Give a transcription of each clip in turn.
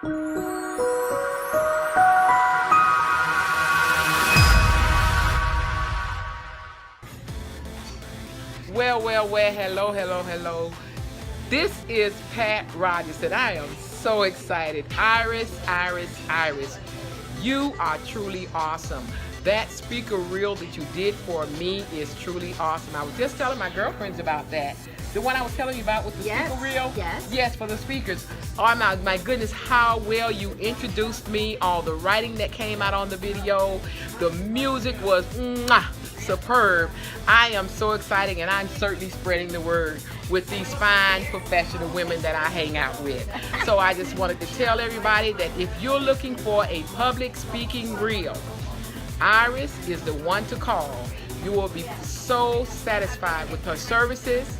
Well, hello. This is Pat Rogers, and I am so excited. Ires, you are truly awesome. That speaker reel that you did for me is truly awesome. I was just telling my girlfriends about that. The one I was telling you about with the speaker reel? Yes, for the speakers. Oh my goodness, how well you introduced me, all the writing that came out on the video. The music was superb. I am so excited, and I'm certainly spreading the word with these fine professional women that I hang out with. So I just wanted to tell everybody that if you're looking for a public speaking reel, Ires is the one to call. You will be so satisfied with her services,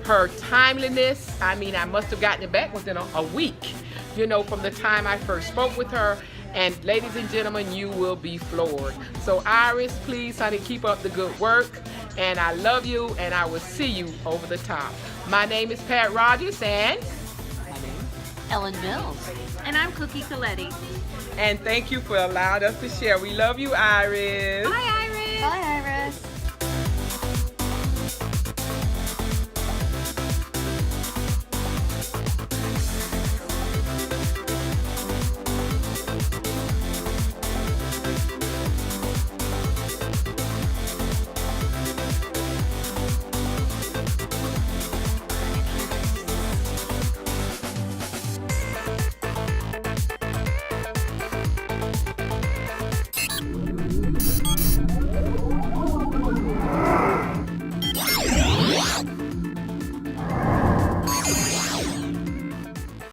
her timeliness. I mean, I must have gotten it back within a week, from the time I first spoke with her. And ladies and gentlemen, you will be floored. So Ires, please, honey, keep up the good work. And I love you, and I will see you over the top. My name is Pat Rogers, and my name is Ellen Mills. And I'm Cookie Coletti. And thank you for allowing us to share. We love you, Ires. Bye, Ires. Bye.